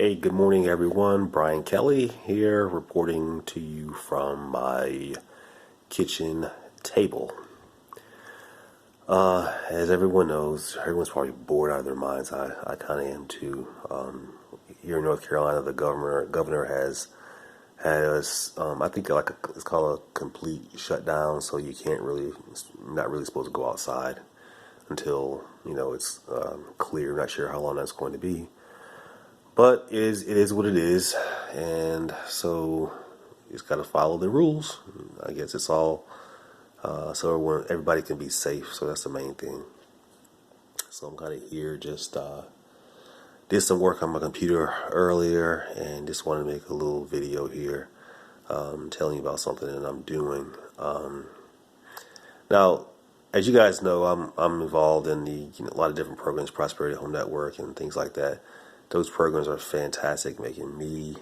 Hey, good morning, everyone. Brian Kelly here, reporting to you from my kitchen table. As everyone knows, everyone's probably bored out of their minds. I kind of am too. Here in North Carolina, the governor has I think it's called a complete shutdown. So you can't really, not really supposed to go outside until it's clear. Not sure how long that's going to be. But it is what it is, and so you just got to follow the rules. I guess it's all so everybody can be safe. So that's the main thing. So I'm kind of here, just did some work on my computer earlier, and just wanted to make a little video here, telling you about something that I'm doing. Now, as you guys know, I'm involved in a lot of different programs, Prosperity Home Network, and things like that. Those programs are fantastic, making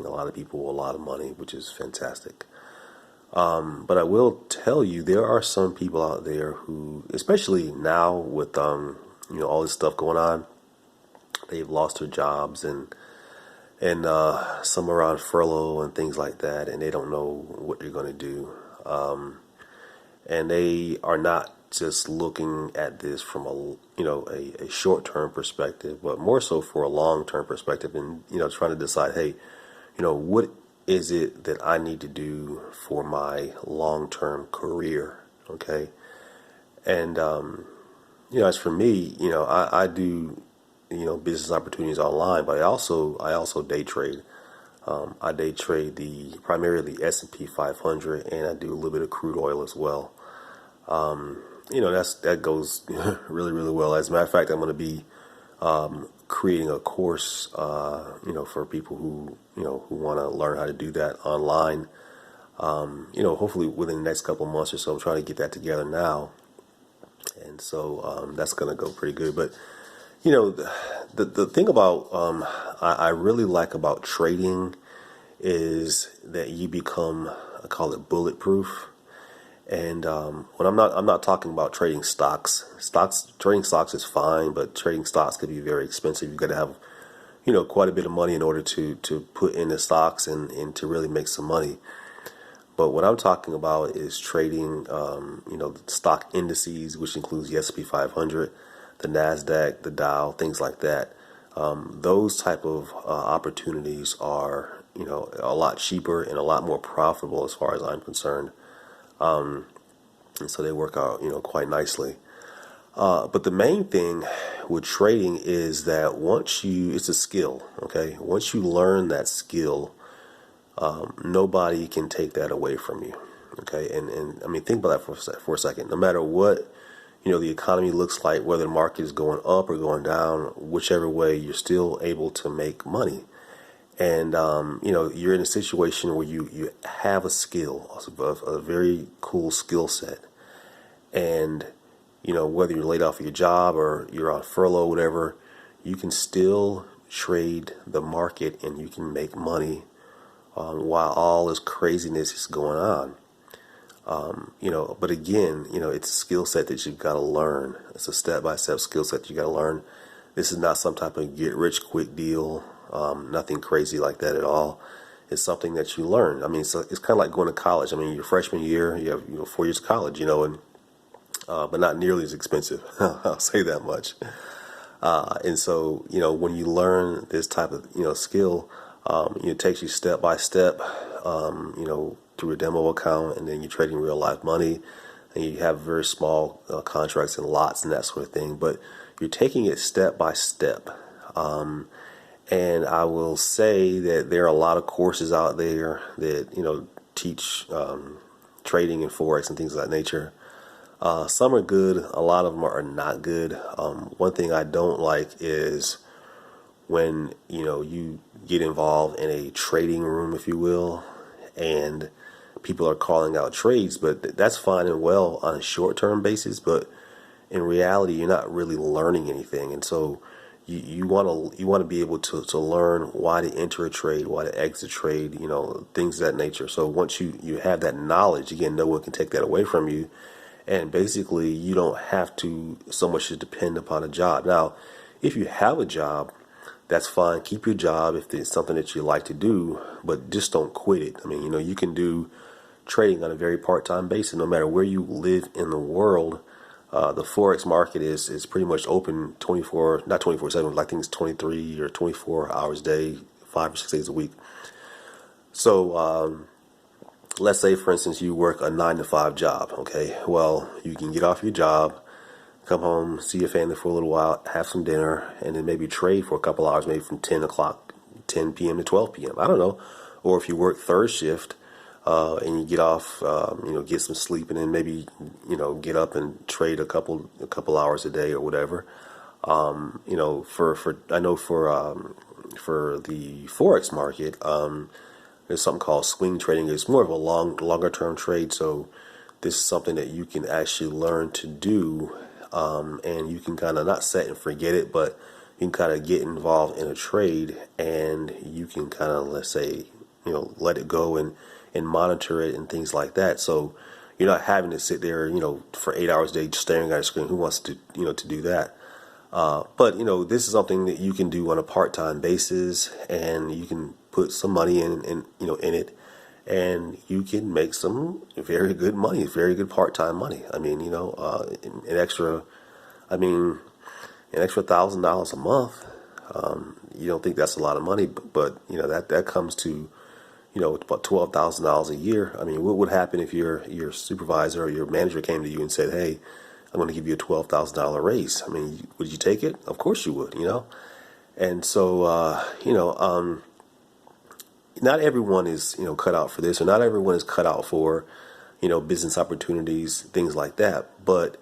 a lot of people a lot of money, which is fantastic. But I will tell you, there are some people out there who, especially now with all this stuff going on, they've lost their jobs and some are on furlough and things like that, and they don't know what they're going to do. And they are not just looking at this from a short-term perspective, but more so for a long-term perspective, and trying to decide, hey, what is it that I need to do for my long-term career? Okay. And as for me, I do business opportunities online, but I also day trade. I day trade primarily the S&P 500, and I do a little bit of crude oil as well. That goes really, really well. As a matter of fact, I'm going to be creating a course, for people who want to learn how to do that online. Hopefully within the next couple of months or so. I'm trying to get that together now, and so that's going to go pretty good. But the thing about I really like about trading is that you become, I call it bulletproof. And when I'm not talking about trading stocks. Trading stocks is fine, but trading stocks could be very expensive. You've got to have, quite a bit of money in order to put in the stocks and to really make some money. But what I'm talking about is trading, stock indices, which includes the S&P 500, the Nasdaq, the Dow, things like that. Those type of opportunities are, a lot cheaper and a lot more profitable as far as I'm concerned. And so they work out, quite nicely. But the main thing with trading is that it's a skill, okay? Once you learn that skill, nobody can take that away from you, okay? And I mean, think about that for a second. No matter what, the economy looks like, whether the market is going up or going down, whichever way, you're still able to make money. And you're in a situation where you have a skill, a very cool skill set, and whether you're laid off of your job or you're on furlough, whatever, you can still trade the market and you can make money while all this craziness is going on. But again, it's a skill set that you've got to learn. It's a step-by-step skill set that you got to learn. This is not some type of get-rich-quick deal. Nothing crazy like that at all. It's something that you learn. I mean, it's kind of like going to college. I mean, your freshman year, you have 4 years of college, and but not nearly as expensive. I'll say that much. And so, when you learn this type of skill, it takes you step by step, through a demo account, and then you're trading real life money, and you have very small contracts and lots and that sort of thing. But you're taking it step by step. And I will say that there are a lot of courses out there that, teach trading and Forex and things of that nature. Some are good. A lot of them are not good. One thing I don't like is when, you get involved in a trading room, if you will, and people are calling out trades, but that's fine and well on a short-term basis. But in reality, you're not really learning anything. And so you want to be able to learn why to enter a trade, why to exit a trade, things of that nature. So once you have that knowledge, again, no one can take that away from you. And basically, you don't have to so much to depend upon a job. Now, if you have a job, that's fine. Keep your job if it's something that you like to do, but just don't quit it. I mean, you can do trading on a very part-time basis, no matter where you live in the world. The forex market is pretty much open 24, not 24/7. I think it's 23 or 24 hours a day, 5 or 6 days a week. So let's say, for instance, you work a 9 to 5 job. Okay, well, you can get off your job, come home, see your family for a little while, have some dinner, and then maybe trade for a couple hours, maybe from 10 o'clock, 10 p.m. to 12 p.m. I don't know. Or if you work third shift, and you get off, get some sleep, and then maybe, get up and trade a couple hours a day or whatever. For I know for the forex market, there's something called swing trading. It's more of a longer term trade. So this is something that you can actually learn to do, and you can kind of not set and forget it, but you can kind of get involved in a trade, and you can kind of, let's say, let it go and monitor it and things like that. So you're not having to sit there, for 8 hours a day staring at a screen. Who wants to do that? But this is something that you can do on a part-time basis, and you can put some money in it, and you can make some very good money, very good part-time money. I mean, an extra, $1,000 a month. You don't think that's a lot of money, but that comes to about $12,000 a year. I mean, what would happen if your supervisor or your manager came to you and said, "Hey, I'm going to give you a $12,000 raise"? I mean, would you take it? Of course you would, And so, not everyone is, cut out for this, or not everyone is cut out for, business opportunities, things like that. But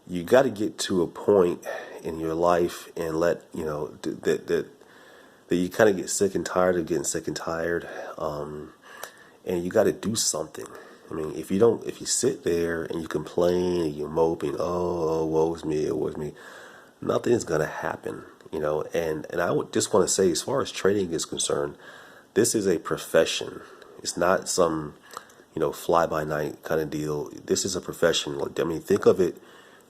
you got to get to a point in your life and let, that you kind of get sick and tired of getting sick and tired, and you got to do something. I mean, if you sit there and you complain and you mope and woe's me, nothing is gonna happen, And I would just want to say, as far as trading is concerned, this is a profession. It's not some, fly by night kind of deal. This is a profession. I mean, think of it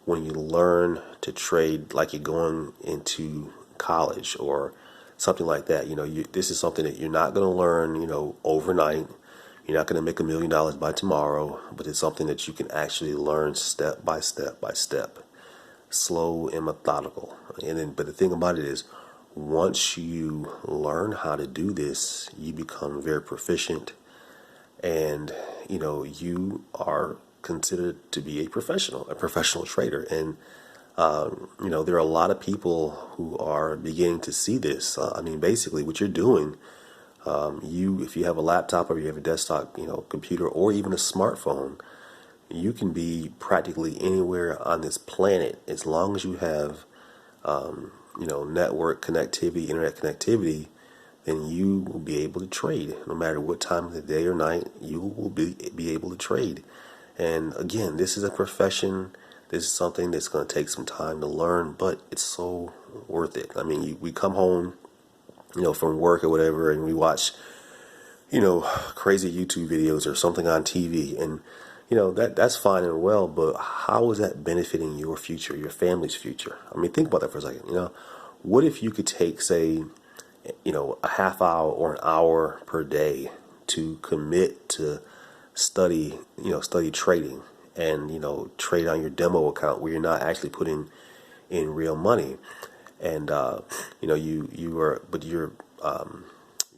when you learn to trade like you're going into college or something like that. This is something that you're not going to learn, overnight. You're not going to make $1 million by tomorrow, but it's something that you can actually learn step by step by step, slow and methodical. But the thing about it is, once you learn how to do this, you become very proficient, and you are considered to be a professional trader. And there are a lot of people who are beginning to see this. Basically, what you're doing, if you have a laptop or you have a desktop, computer, or even a smartphone, you can be practically anywhere on this planet as long as you have, network connectivity, internet connectivity. Then you will be able to trade no matter what time of the day or night. You will be able to trade. And again, this is a profession. This is something that's going to take some time to learn, but it's so worth it. I mean, we come home, from work or whatever, and we watch, crazy YouTube videos or something on TV, and that's fine and well, but how is that benefiting your future, your family's future? I mean, think about that for a second. What if you could take, say, a half hour or an hour per day to commit to study trading, and trade on your demo account where you're not actually putting in real money, and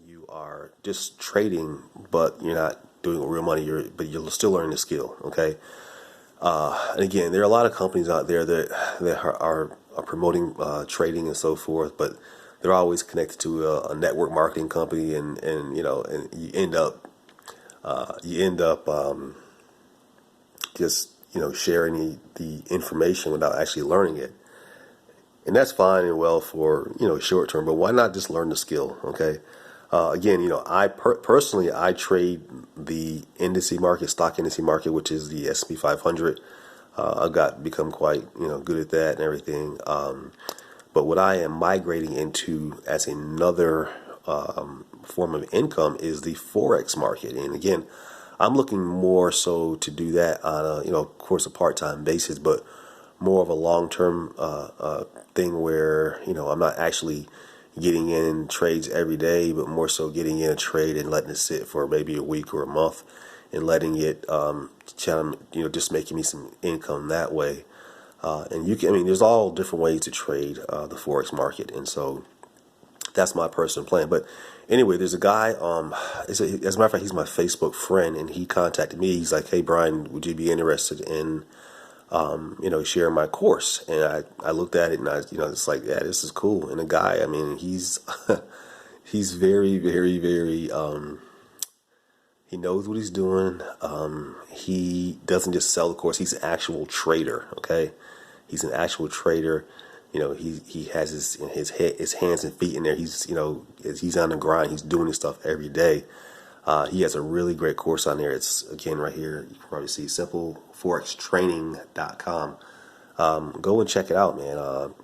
you are just trading, but you're not doing real money. But you're still learning the skill. Okay. And again, there are a lot of companies out there that are promoting trading and so forth, but they're always connected to a network marketing company, and you end up just sharing the information without actually learning it. And that's fine and well for short term, but why not just learn the skill? Okay. Again, I personally I trade the stock index market, which is the S&P 500. I've become quite good at that and everything. But what I am migrating into as another form of income is the forex market. And again, I'm looking more so to do that on of course, a part-time basis, but more of a long-term thing where I'm not actually getting in trades every day, but more so getting in a trade and letting it sit for maybe a week or a month and letting it, just making me some income that way. And you can, I mean, there's all different ways to trade the Forex market. And so that's my personal plan. But anyway, there's a guy, as a matter of fact, he's my Facebook friend, and he contacted me. He's like, "Hey, Brian, would you be interested in, sharing my course?" And I looked at it and it's like, yeah, this is cool. And the guy, I mean, he's, he's very, very, very, he knows what he's doing. He doesn't just sell the course. He's an actual trader. Okay. He's an actual trader. He has his hands and feet in there. He's on the grind. He's doing this stuff every day. He has a really great course on there. It's, again, right here. You can probably see simpleforextraining.com. Go and check it out, man.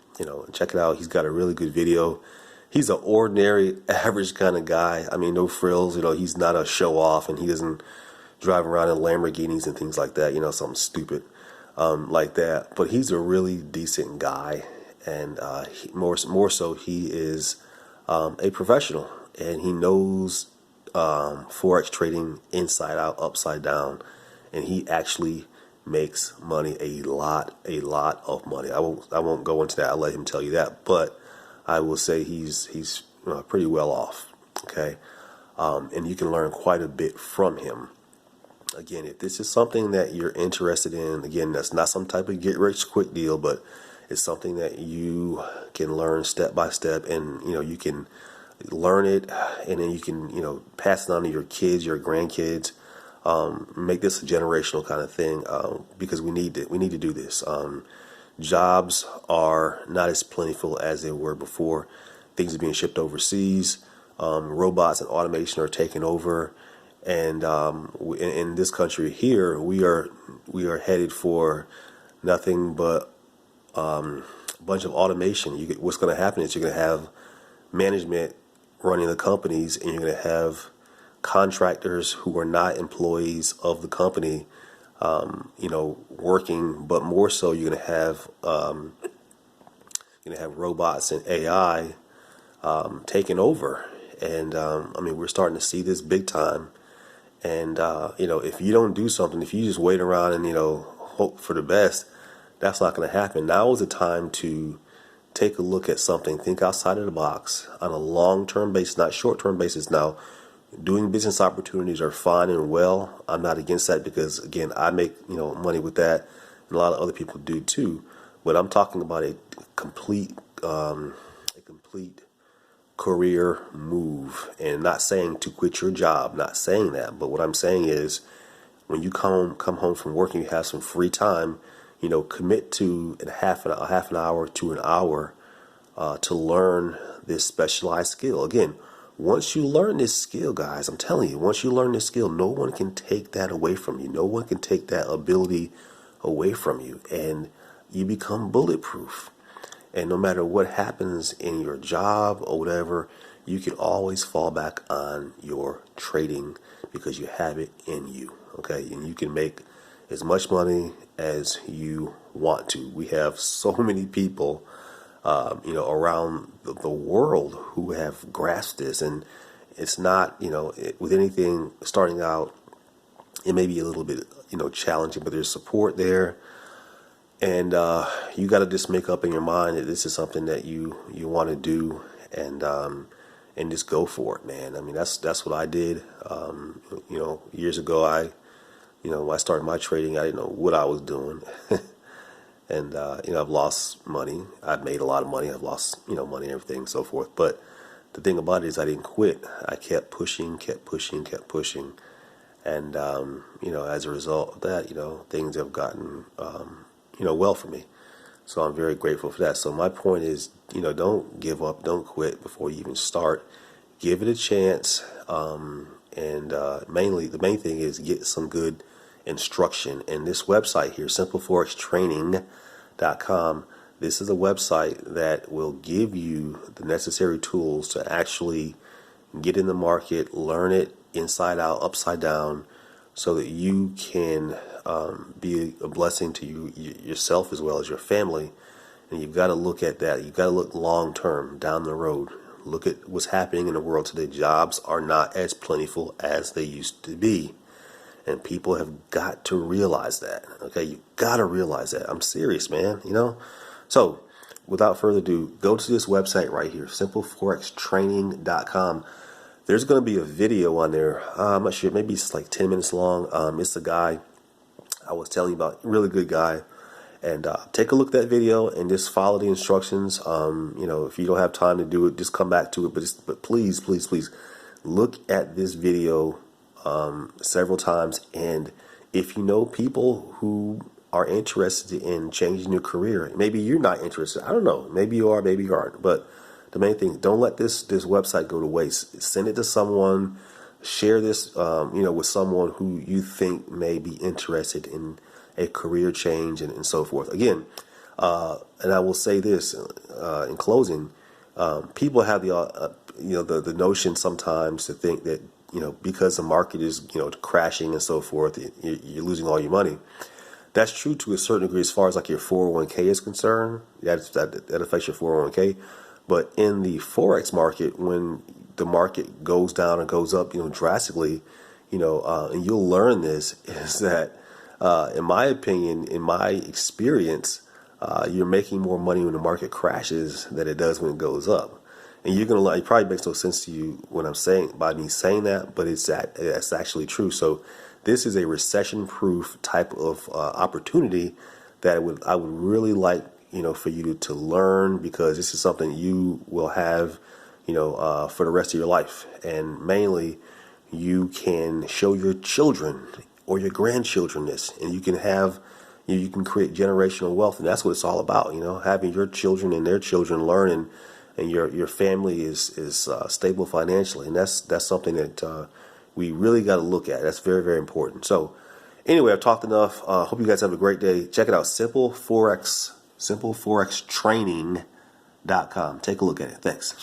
Check it out. He's got a really good video. He's an ordinary, average kind of guy. I mean, no frills. He's not a show off, and he doesn't drive around in Lamborghinis and things like that. Something stupid like that. But he's a really decent guy, and more so, he is a professional, and he knows forex trading inside out, upside down, and he actually makes money, a lot of money. I won't go into that. I'll let him tell you that, but I will say he's pretty well off. Okay, and you can learn quite a bit from him. Again, if this is something that you're interested in, again, that's not some type of get rich quick deal, but it's something that you can learn step by step, and you can learn it, and then you can pass it on to your kids, your grandkids. Make this a generational kind of thing, because we need to do this. Jobs are not as plentiful as they were before. Things are being shipped overseas. Robots and automation are taking over, and in this country here, we are headed for nothing but a bunch of automation. What's going to happen is you're going to have management running the companies, and you're going to have contractors who are not employees of the company, working. But more so, you're going to have robots and AI taking over. And we're starting to see this big time. And if you don't do something, if you just wait around and hope for the best, that's not going to happen. Now is the time to take a look at something, think outside of the box on a long-term basis, not short-term basis. Now, doing business opportunities are fine and well. I'm not against that, because again, I make money with that, and a lot of other people do too. But I'm talking about a complete career move, and not saying to quit your job, not saying that. But what I'm saying is, when you come home from work and you have some free time, commit to a half an hour to an hour to learn this specialized skill. Again, once you learn this skill, guys, I'm telling you, once you learn this skill, no one can take that away from you. No one can take that ability away from you, and you become bulletproof. And no matter what happens in your job or whatever, you can always fall back on your trading, because you have it in you. Okay, and you can make as much money as you want to. We have so many people, around the world who have grasped this, and it's not, with anything starting out, it may be a little bit, challenging, but there's support there, and you got to just make up in your mind that this is something that you want to do, and just go for it, man. I mean, that's what I did. Years ago, when I started my trading, I didn't know what I was doing. And, I've lost money. I've made a lot of money. I've lost, money and everything and so forth. But the thing about it is I didn't quit. I kept pushing. And, as a result of that, things have gotten, well for me. So I'm very grateful for that. So my point is, don't give up. Don't quit before you even start. Give it a chance. The main thing is get some good instruction. And this website here, simpleforextraining.com, this is a website that will give you the necessary tools to actually get in the market, learn it inside out, upside down, so that you can be a blessing to yourself as well as your family. And you've got to look at that. You've got to look long term, down the road, Look at what's happening in the world today. Jobs are not as plentiful as they used to be. And people have got to realize that. Okay, you got to realize that. I'm serious, man. So without further ado, go to this website right here, simpleforextraining.com. There's going to be a video on there. I'm not sure, maybe it's like 10 minutes long. It's a guy I was telling you about, really good guy. And take a look at that video and just follow the instructions. If you don't have time to do it, just come back to it. But please, please, please look at this video several times. And if you know people who are interested in changing your career, maybe you're not interested. I don't know. Maybe you are, maybe you aren't. But the main thing, don't let this website go to waste. Send it to someone. Share this, with someone who you think may be interested in a career change and so forth. Again, and I will say this in closing: people have the notion sometimes to think that because the market is crashing and so forth, you're losing all your money. That's true to a certain degree as far as like your 401k is concerned. That affects your 401k. But in the Forex market, when the market goes down and goes up, drastically, and you'll learn this, is that, in my opinion, in my experience, you're making more money when the market crashes than it does when it goes up. And you're going to learn, it probably makes no sense to you when I'm saying, by me saying that, but it's actually true. So this is a recession-proof type of opportunity that I would really like, for you to learn, because this is something you will have, for the rest of your life. And mainly, you can show your children or your grandchildren this, and you can have, you can create generational wealth, and that's what it's all about. Having your children and their children learn, and your family is stable financially, and that's something that we really got to look at. That's very, very important. So anyway, I've talked enough. Hope you guys have a great day. Check it out, simpleforextraining.com. Take a look at it. Thanks.